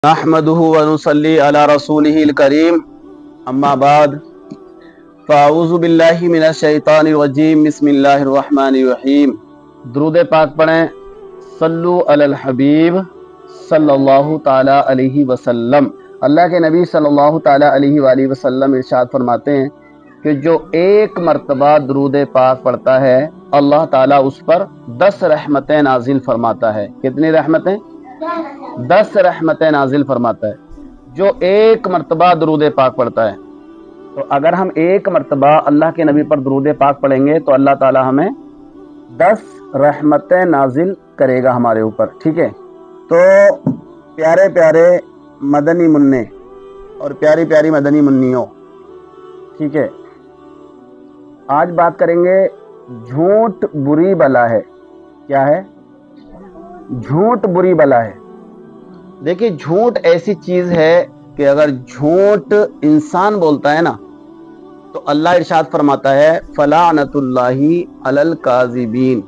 نحمده ونصلي على رسوله الكريم اما بعد فاعوذ باللہ من الشیطان الرجیم بسم اللہ الرحمن الرحیم۔ درود پاک پڑھیں، صلو علی الحبیب صلی اللہ تعالی علیہ وسلم۔ اللہ کے نبی صلی اللہ تعالی علیہ وآلہ وسلم ارشاد فرماتے ہیں کہ جو ایک مرتبہ درود پاک پڑھتا ہے اللہ تعالیٰ اس پر 10 رحمتیں نازل فرماتا ہے۔ کتنی رحمتیں؟ 10 رحمتیں نازل فرماتا ہے جو ایک مرتبہ درود پاک پڑھتا ہے۔ تو اگر ہم ایک مرتبہ اللہ کے نبی پر درود پاک پڑھیں گے تو اللہ تعالیٰ ہمیں 10 رحمتیں نازل کرے گا ہمارے اوپر، ٹھیک ہے؟ تو پیارے پیارے مدنی منع اور پیاری پیاری مدنی منیوں، ٹھیک ہے، آج بات کریں گے جھوٹ بری بلا ہے۔ کیا ہے؟ جھوٹ بری بلا ہے۔ دیکھیے، جھوٹ ایسی چیز ہے کہ اگر جھوٹ انسان بولتا ہے نا تو اللہ ارشاد فرماتا ہے فلعنۃ اللہ علی الکاذبین،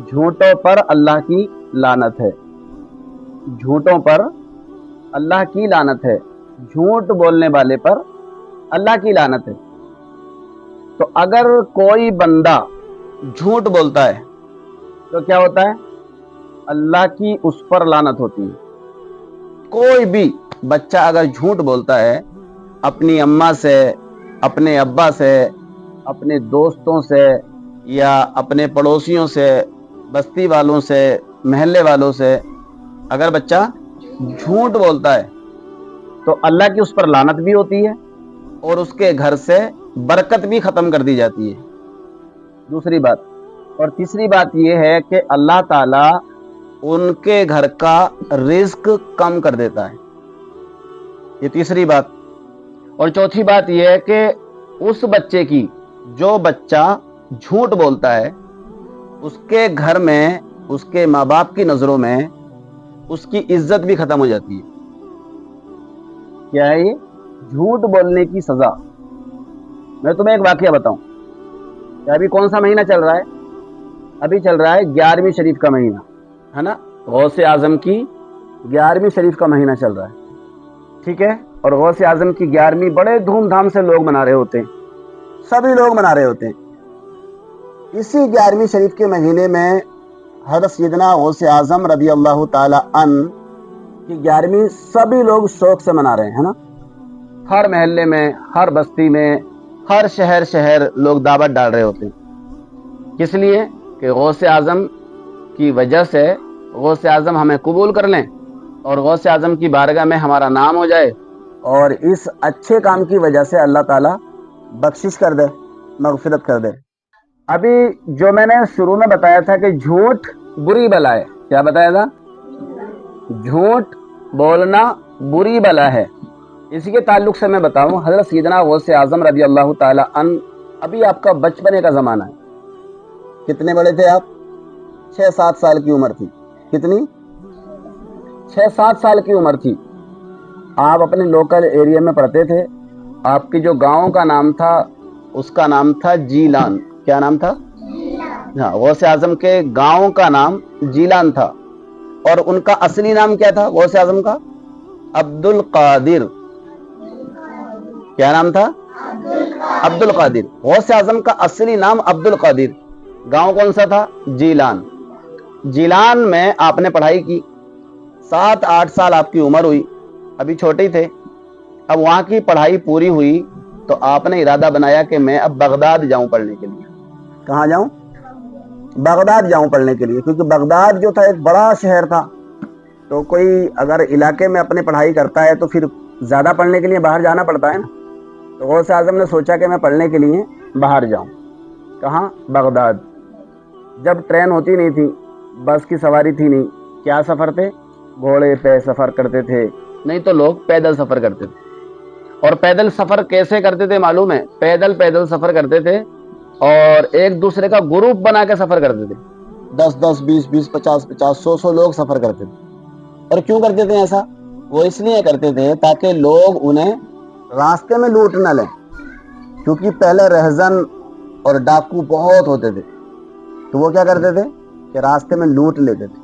جھوٹوں پر اللہ کی لعنت ہے۔ جھوٹوں پر اللہ کی لعنت ہے، جھوٹ بولنے والے پر اللہ کی لعنت ہے۔ تو اگر کوئی بندہ جھوٹ بولتا ہے تو کیا ہوتا ہے؟ اللہ کی اس پر لعنت ہوتی ہے۔ کوئی بھی بچہ اگر جھوٹ بولتا ہے اپنی اماں سے، اپنے ابا سے، اپنے دوستوں سے یا اپنے پڑوسیوں سے، بستی والوں سے، محلے والوں سے، اگر بچہ جھوٹ بولتا ہے تو اللہ کی اس پر لعنت بھی ہوتی ہے اور اس کے گھر سے برکت بھی ختم کر دی جاتی ہے، دوسری بات۔ اور تیسری بات یہ ہے کہ اللہ تعالیٰ ان کے گھر کا رزق کم کر دیتا ہے، یہ تیسری بات۔ اور چوتھی بات یہ ہے کہ اس بچے کی، جو بچہ جھوٹ بولتا ہے، اس کے گھر میں، اس کے ماں باپ کی نظروں میں اس کی عزت بھی ختم ہو جاتی ہے۔ کیا ہے یہ؟ جھوٹ بولنے کی سزا۔ میں تمہیں ایک واقعہ بتاؤں کہ ابھی کون سا مہینہ چل رہا ہے؟ ابھی چل رہا ہے 11ویں شریف کا مہینہ، ہے نا؟ غوث اعظم کی 11ویں شریف کا مہینہ چل رہا ہے، ٹھیک ہے؟ اور غوث اعظم کی 11ویں بڑے دھوم دھام سے لوگ منا رہے ہوتے ہیں، سبھی لوگ منا رہے ہوتے ہیں۔ اسی 11ویں شریف کے مہینے میں حضرت سیدنا غوث اعظم رضی اللہ تعالی عنہ کی 11ویں سبھی لوگ شوق سے منا رہے ہیں، ہے نا؟ ہر محلے میں، ہر بستی میں، ہر شہر لوگ دعوت ڈال رہے ہوتے ہیں۔ کس لیے؟ کہ غوث اعظم کی وجہ سے غوث اعظم ہمیں قبول کر لیں اور غوث اعظم کی بارگاہ میں ہمارا نام ہو جائے، اور اس اچھے کام کی وجہ سے اللہ تعالیٰ بخشش کر دے، مغفرت کر دے۔ ابھی جو میں نے شروع میں بتایا تھا کہ جھوٹ بری بلا ہے، کیا بتایا تھا؟ جھوٹ بولنا بری بلا ہے۔ اسی کے تعلق سے میں بتاؤں، حضرت سیدنا غوث اعظم رضی اللہ تعالی عنہ، ابھی آپ کا بچپنے کا زمانہ ہے۔ کتنے بڑے تھے آپ؟ 6-7 سال کی عمر تھی۔ کتنی؟ 6-7 سال کی عمر تھی۔ آپ اپنے لوکل ایریا میں پڑھتے تھے، آپ کی جو گاؤں کا نام تھا اس کا نام تھا جیلان۔ کیا نام تھا؟ ہاں، غوث اعظم کے گاؤں کا نام جیلان تھا، اور ان کا اصلی نام کیا تھا غوث اعظم کا؟ عبد القادر۔ کیا نام تھا؟ عبد القادر۔ غوث اعظم کا اصلی نام عبد القادر۔ گاؤں کون سا تھا؟ جیلان۔ جیلان میں آپ نے پڑھائی کی، 7-8 سال آپ کی عمر ہوئی، ابھی چھوٹے تھے۔ اب وہاں کی پڑھائی پوری ہوئی تو آپ نے ارادہ بنایا کہ میں اب بغداد جاؤں پڑھنے کے لیے۔ کہاں جاؤں؟ بغداد جاؤں پڑھنے کے لیے، کیونکہ بغداد جو تھا ایک بڑا شہر تھا، تو کوئی اگر علاقے میں اپنے پڑھائی کرتا ہے تو پھر زیادہ پڑھنے کے لیے باہر جانا پڑتا ہے نا۔ تو غوث اعظم نے سوچا کہ میں پڑھنے کے لیے باہر جاؤں۔ کہاں؟ بغداد۔ جب ٹرین ہوتی نہیں تھی، بس کی سواری تھی نہیں، کیا سفر تھے؟ گھوڑے پہ سفر کرتے تھے، نہیں تو لوگ پیدل سفر کرتے تھے۔ اور پیدل سفر کیسے کرتے تھے معلوم ہے؟ پیدل سفر کرتے تھے اور ایک دوسرے کا گروپ بنا کے سفر کرتے تھے، 10-10، 20-20، 50-50، 100-100 لوگ سفر کرتے تھے۔ اور کیوں کرتے تھے ایسا؟ وہ اس لیے کرتے تھے تاکہ لوگ انہیں راستے میں لوٹ نہ لیں، کیونکہ پہلے رہزن اور ڈاکو بہت ہوتے تھے، تو وہ کیا کرتے تھے کہ راستے میں لوٹ لیتے تھے،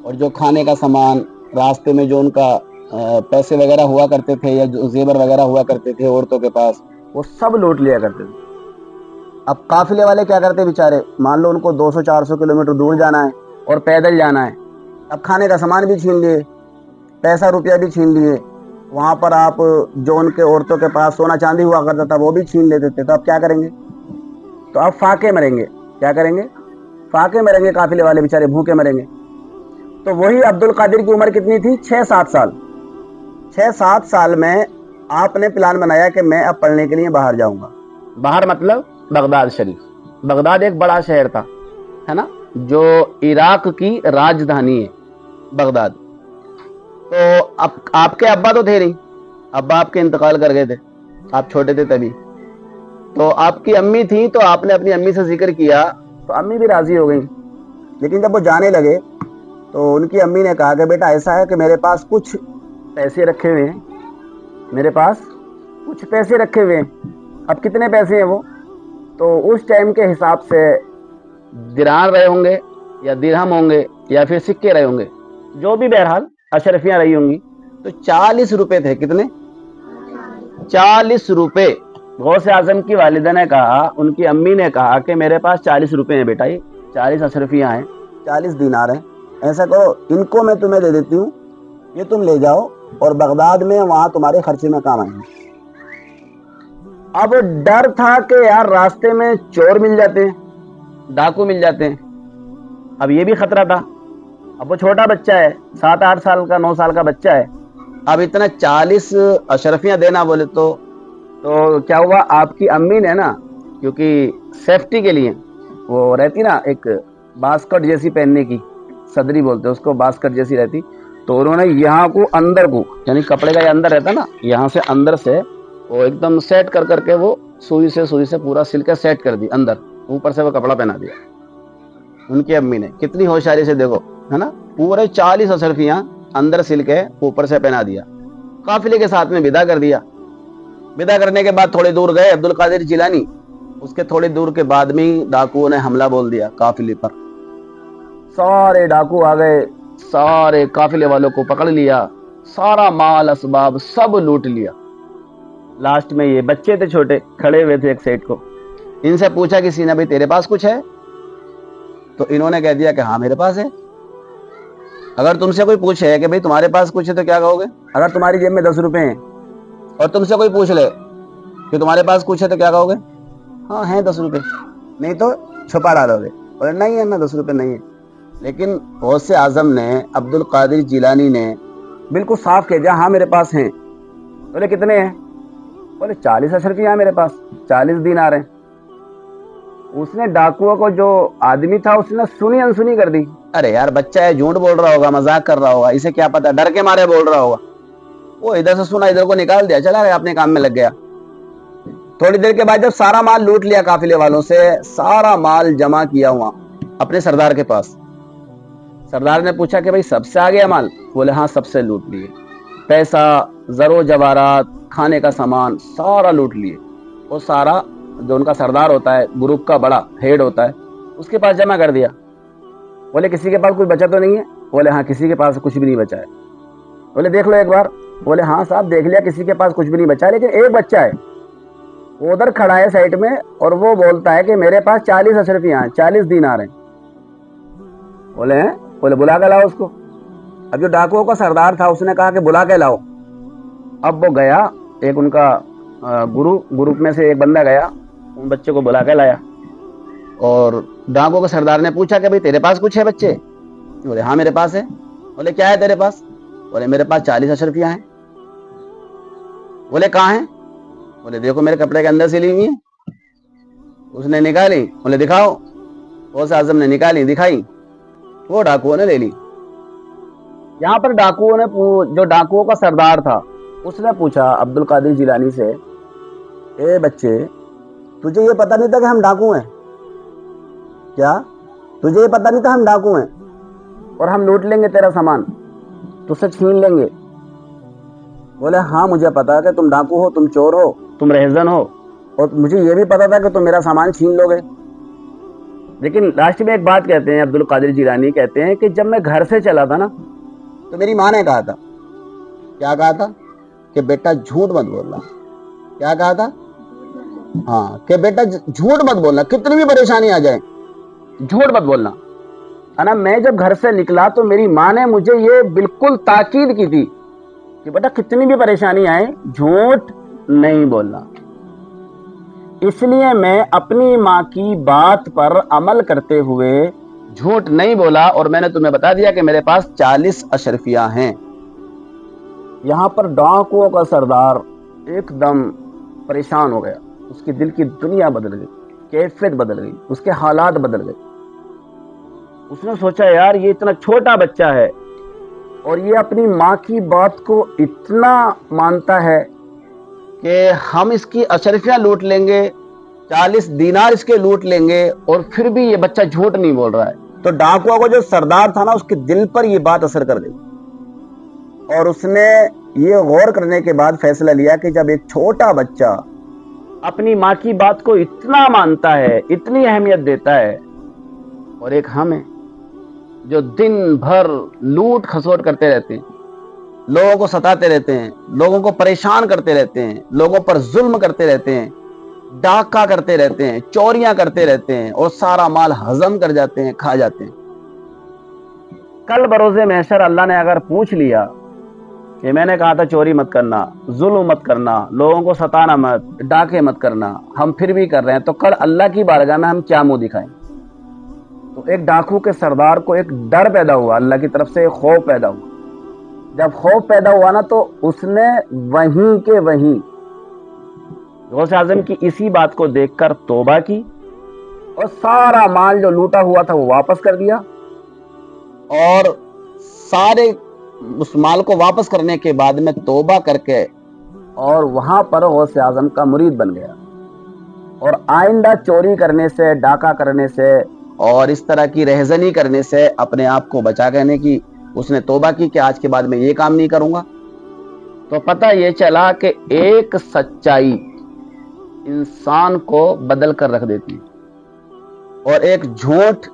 اور جو کھانے کا سامان راستے میں جو ان کا پیسے وغیرہ ہوا کرتے تھے یا جو زیور وغیرہ ہوا کرتے تھے عورتوں کے پاس، وہ سب لوٹ لیا کرتے تھے۔ اب قافلے والے کیا کرتے بیچارے، مان لو ان کو 200-400 کلومیٹر دور جانا ہے اور پیدل جانا ہے، اب کھانے کا سامان بھی چھین لیے، پیسہ روپیہ بھی چھین لیے، وہاں پر آپ جو ان کے عورتوں کے پاس سونا چاندی ہوا کرتا تھا وہ بھی چھین لیتے تھے، تو اب کیا کریں گے؟ تو اب فاقے مریں گے۔ کیا کریں گے؟ فاقے مریں گے، قافلے والے بیچارے بھوکے مریں گے۔ تو وہی عبد القادر کی عمر کتنی تھی؟ 6-7 سال۔ 6-7 سال میں آپ نے پلان بنایا کہ میں اب پڑھنے کے لیے باہر جاؤں گا۔ باہر مطلب بغداد شریف۔ بغداد ایک بڑا شہر تھا، ہے نا، جو عراق کی راجدھانی ہے بغداد۔ تو اب آپ کے ابا تو تھے نہیں، ابا آپ کے انتقال کر گئے تھے، آپ چھوٹے تھے تبھی۔ تو آپ کی امی تھی، تو آپ نے اپنی امی سے ذکر کیا تو امی بھی راضی ہو گئیں۔ لیکن جب وہ جانے لگے تو ان کی امی نے کہا کہ بیٹا ایسا ہے کہ میرے پاس کچھ پیسے رکھے ہوئے ہیں، میرے پاس کچھ پیسے رکھے ہوئے ہیں۔ اب کتنے پیسے ہیں وہ؟ تو اس ٹائم کے حساب سے دینار رہے ہوں گے یا درہم ہوں گے یا پھر سکے رہے ہوں گے، جو بھی بہرحال اشرفیاں رہی ہوں گی۔ تو 40 روپے تھے۔ کتنے؟ 40 روپے۔ غوث اعظم کی والدہ نے کہا، ان کی امی نے کہا کہ میرے پاس 40 روپے ہیں بیٹا، یہ 40 اشرفیاں ہیں، 40 دینار ہیں، ایسا کرو ان کو میں تمہیں دے دیتی ہوں، یہ تم لے جاؤ اور بغداد میں وہاں تمہارے خرچے میں کام آئیں گے۔ اب ڈر تھا کہ یار راستے میں چور مل جاتے ہیں، ڈاکو مل جاتے ہیں، اب یہ بھی خطرہ تھا۔ اب وہ چھوٹا بچہ ہے، 7-8 سال کا، 9 سال کا بچہ ہے، اب اتنا 40 اشرفیاں دینا بولے تو کیا ہوا، آپ کی امی نے نا، کیونکہ سیفٹی کے لیے وہ رہتی نا ایک باسکٹ جیسی پہننے کی، صدری بولتے اس کو، باسکٹ جیسی رہتی، تو انہوں نے یہاں کو اندر کو، یعنی کپڑے کا یہ اندر رہتا نا، یہاں سے اندر سے وہ ایک دم سیٹ کر کے وہ سوئی سے پورا سل کے سیٹ کر دی اندر، اوپر سے وہ کپڑا پہنا دیا ان کی امی نے۔ کتنی ہوشیاری سے دیکھو، ہے نا، پورے 40 اشرفیاں اندر سل کے اوپر سے پہنا دیا، قافلے کے ساتھ میں ودا کر دیا۔ ودا کرنے کے بعد تھوڑے دور گئے عبد القادر جیلانی، اس کے تھوڑے دور کے بعد میں ڈاکوؤں نے حملہ بول دیا قافلے پر۔ سارے ڈاکو آ گئے، سارے قافلے والوں کو پکڑ لیا، سارا مال اسباب سب لوٹ لیا۔ لاسٹ میں یہ بچے تھے چھوٹے، کھڑے ہوئے تھے ایک سائڈ کو، ان سے پوچھا کسی نے، بھائی تیرے پاس کچھ ہے؟ تو انہوں نے کہہ دیا کہ ہاں میرے پاس ہے۔ اگر تم سے کوئی پوچھے کہ بھائی تمہارے پاس کچھ ہے تو کیا کہو گے؟ اگر تمہاری جیب میں 10 روپے ہیں اور تم سے کوئی پوچھ لے کہ تمہارے پاس کچھ ہے تو کیا کہو گے؟ ہاں ہیں 10 روپے، نہیں تو چھپا ڈالو گے، اور نہیں ہے نا 10 روپے نہیں ہے۔ لیکن غوث اعظم نے، عبد القادر جیلانی نے بالکل صاف کہہ دیا ہاں میرے پاس ہیں۔ بولے کتنے ہیں؟ بولے 40 اشرفیاں ہیں میرے پاس، 40 دینار ہیں۔ اس نے ڈاکوؤں کو، جو آدمی تھا، اس نے سنی انسنی کر دی، ارے یار بچہ ہے، جھوٹ بول رہا ہوگا، مذاق کر رہا ہوگا، اسے کیا پتا، ڈر کے مارے بول رہا ہوگا۔ وہ ادھر سے سنا، ادھر کو نکال دیا، چلا گیا اپنے کام میں لگ گیا۔ تھوڑی دیر کے بعد جب سارا مال لوٹ لیا قافلے والوں سے، سارا مال جمع کیا ہوا اپنے سردار کے پاس۔ سردار نے پوچھا کہ بھائی سب سے آ گیا مال؟ بولے ہاں سب سے لوٹ لیے، پیسہ، زر و جواہرات، کھانے کا سامان سارا لوٹ لیے۔ وہ سارا جو ان کا سردار ہوتا ہے، گروپ کا بڑا ہیڈ ہوتا ہے، اس کے پاس جمع کر دیا۔ بولے کسی کے پاس کوئی بچا تو نہیں ہے؟ بولے ہاں کسی کے پاس کچھ بھی نہیں بچا ہے۔ بولے دیکھ لو ایک بار؟ بولے ہاں صاحب دیکھ لیا، کسی کے پاس کچھ بھی نہیں بچا ہے، لیکن ایک بچہ ہے، وہ ادھر کھڑا ہے سائڈ میں، اور وہ بولتا ہے کہ میرے پاس 40 اشرفیاں ہیں، 40 دینار ہیں۔ بولے ہیں؟ بولے بلا کے لاؤ اس کو۔ اب جو ڈاکوؤں کا سردار تھا اس نے کہا کہ بلا کے لاؤ۔ اب وہ گیا، ایک ان کا گروپ میں سے ایک بندہ گیا، ان بچے کو بلا کے لایا، اور ڈاکوؤں کے سردار نے پوچھا کہ بھئی تیرے پاس کچھ ہے بچے؟ بولے ہاں میرے پاس ہے۔ بولے کیا ہے تیرے پاس؟ بولے میرے پاس 40 اشرفیاں ہیں۔ بولے کہاں ہیں؟ بولے دیکھو میرے کپڑے کے اندر سلی ہوئی ہیں۔ اس نے نکالی، بولے دکھاؤ۔ غوث اعظم نے نکالی، دکھائی، وہ ڈاکوؤں نے لے لی۔ یہاں پر ڈاکوؤں نے، جو ڈاکوؤں کا سردار تھا اس نے پوچھا عبد القادر جیلانی سے، اے بچے تجھے یہ پتہ نہیں تھا کہ ہم ڈاکو ہیں کیا؟ تجھے یہ پتہ نہیں تھا ہم ڈاکو ہیں اور ہم لوٹ لیں گے تیرا سامان، تجھ سے چھین لیں گے؟ بولے ہاں مجھے پتا ہے کہ تم ڈاکو ہو، تم چور ہو، تم رہزن ہو، اور مجھے یہ بھی پتا تھا کہ تم میرا سامان چھین لو گے۔ لیکن لاسٹ میں ایک بات کہتے ہیں عبد القادر جیلانی، کہتے ہیں کہ جب میں گھر سے چلا تھا نا تو میری ماں نے کہا تھا کیا کہا تھا کہ بیٹا جھوٹ مت بولنا. کیا کہا تھا؟ ہاں کہ بیٹا جھوٹ مت بولنا, کتنی بھی پریشانی آ جائے جھوٹ مت بولنا, ہے نا. میں جب گھر سے نکلا تو میری ماں نے مجھے یہ بالکل تاکید کی تھی کہ بیٹا کتنی بھی پریشانی آئے جھوٹ نہیں بولنا. اس لیے میں اپنی ماں کی بات پر عمل کرتے ہوئے جھوٹ نہیں بولا. اور میں نے تمہیں بتا دیا کہ میرے پاس 40 اشرفیہ ہیں. یہاں پر ڈاکوؤں کا سردار ایک دم پریشان ہو گیا. اس کی دل کی دنیا بدل گئی, کیفیت بدل گئی, اس کے حالات بدل گئے. اس نے سوچا یار یہ اتنا چھوٹا بچہ ہے اور یہ اپنی ماں کی بات کو اتنا مانتا ہے کہ ہم اس کی اشرفیاں لوٹ لیں گے, 40 دینار اس کے لوٹ لیں گے, اور پھر بھی یہ بچہ جھوٹ نہیں بول رہا ہے. تو ڈاکوؤں کا جو سردار تھا نا, اس کے دل پر یہ بات اثر کر گئی, اور اس نے یہ غور کرنے کے بعد فیصلہ لیا کہ جب ایک چھوٹا بچہ اپنی ماں کی بات کو اتنا مانتا ہے, اتنی اہمیت دیتا ہے, اور ایک ہم ہیں جو دن بھر لوٹ کھسوٹ کرتے رہتے ہیں, لوگوں کو ستاتے رہتے ہیں, لوگوں کو پریشان کرتے رہتے ہیں, لوگوں پر ظلم کرتے رہتے ہیں, ڈاکہ کرتے رہتے ہیں, چوریاں کرتے رہتے ہیں, اور سارا مال ہضم کر جاتے ہیں, کھا جاتے ہیں. کل بروز محشر اللہ نے اگر پوچھ لیا کہ میں نے کہا تھا چوری مت کرنا, ظلم مت کرنا, لوگوں کو ستانا مت, ڈاکے مت کرنا, ہم پھر بھی کر رہے ہیں, تو کل اللہ کی بارگاہ میں ہم کیا منہ دکھائیں؟ تو ایک ڈاکو کے سردار کو ایک ڈر پیدا ہوا, اللہ کی طرف سے ایک خوف پیدا ہوا. جب خوف پیدا ہوا نا, تو اس نے وہیں کے وہیں غوث اعظم کی اسی بات کو دیکھ کر توبہ کی, اور سارا مال جو لوٹا ہوا تھا وہ واپس کر دیا, اور سارے اس مال کو واپس کرنے کے بعد میں توبہ کر کے اور وہاں پر غوث اعظم کا مرید بن گیا. اور آئندہ چوری کرنے سے, ڈاکہ کرنے سے, اور اس طرح کی رہزنی کرنے سے اپنے آپ کو بچا کرنے کی اس نے توبہ کی کہ آج کے بعد میں یہ کام نہیں کروں گا. تو پتہ یہ چلا کہ ایک سچائی انسان کو بدل کر رکھ دیتی ہے, اور ایک جھوٹ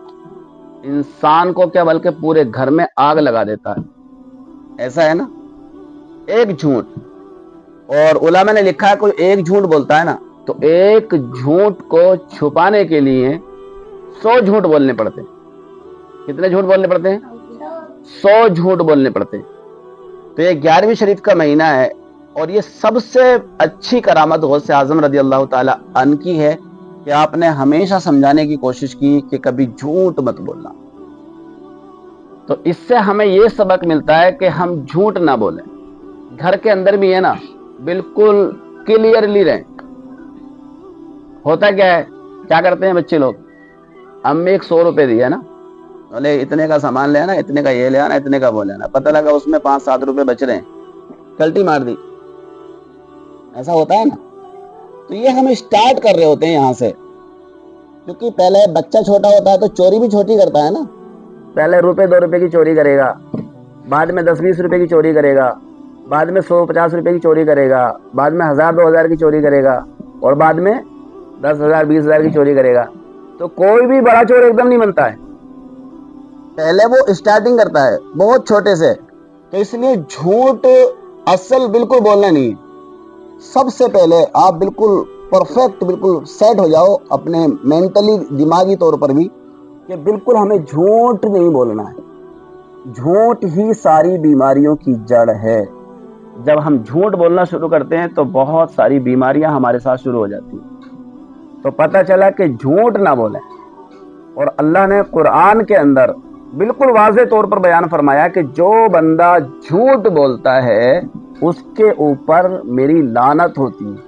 انسان کو کیا بلکہ پورے گھر میں آگ لگا دیتا ہے. ایسا ہے نا, ایک جھوٹ. اور علماء نے لکھا ہے کوئی ایک جھوٹ بولتا ہے نا, تو ایک جھوٹ کو چھپانے کے لیے 100 جھوٹ بولنے پڑتے ہیں. کتنے جھوٹ بولنے پڑتے ہیں؟ 100 جھوٹ بولنے پڑتے ہیں. تو یہ 11ویں شریف کا مہینہ ہے, اور یہ سب سے اچھی کرامت غوث اعظم رضی اللہ تعالی عنہ کی ہے کہ آپ نے ہمیشہ سمجھانے کی کوشش کی کہ کبھی جھوٹ مت بولنا. تو اس سے ہمیں یہ سبق ملتا ہے کہ ہم جھوٹ نہ بولیں. گھر کے اندر بھی ہے نا, بالکل کلیئرلی رہیں. ہوتا کیا ہے, کیا کرتے ہیں بچے لوگ, امی ایک 100 روپے دی ہے نا, بولے اتنے کا سامان لے آنا, اتنے کا یہ لے آنا, اتنے کا وہ لینا, پتہ لگا اس میں 5-7 روپے بچ رہے ہیں, کلٹی مار دی. ایسا ہوتا ہے نا. تو یہ ہم اسٹارٹ کر رہے ہوتے ہیں یہاں سے, کیونکہ پہلے بچہ چھوٹا ہوتا ہے تو چوری بھی چھوٹی کرتا ہے نا. پہلے روپے 2 روپے کی چوری کرے گا, بعد میں 10-20 روپے کی چوری کرے گا, بعد میں 100-50 روپے کی چوری کرے گا, بعد میں 1000-2000 کی چوری کرے گا, اور بعد میں 10,000-20,000 کی چوری کرے گا. تو کوئی بھی بڑا چور ایک دم نہیں بنتا ہے, پہلے وہ اسٹارٹنگ کرتا ہے بہت چھوٹے سے. تو اس لیے جھوٹ اصل بالکل بولنا نہیں. سب سے پہلے آپ بالکل پرفیکٹ, بالکل سیٹ ہو جاؤ اپنے مینٹلی, دماغی طور پر بھی, کہ بالکل ہمیں جھوٹ نہیں بولنا ہے. جھوٹ ہی ساری بیماریوں کی جڑ ہے. جب ہم جھوٹ بولنا شروع کرتے ہیں تو بہت ساری بیماریاں ہمارے ساتھ شروع ہو جاتی ہیں. تو پتہ چلا کہ جھوٹ نہ بولیں. اور اللہ نے قرآن کے اندر بالکل واضح طور پر بیان فرمایا کہ جو بندہ جھوٹ بولتا ہے اس کے اوپر میری لعنت ہوتی ہے.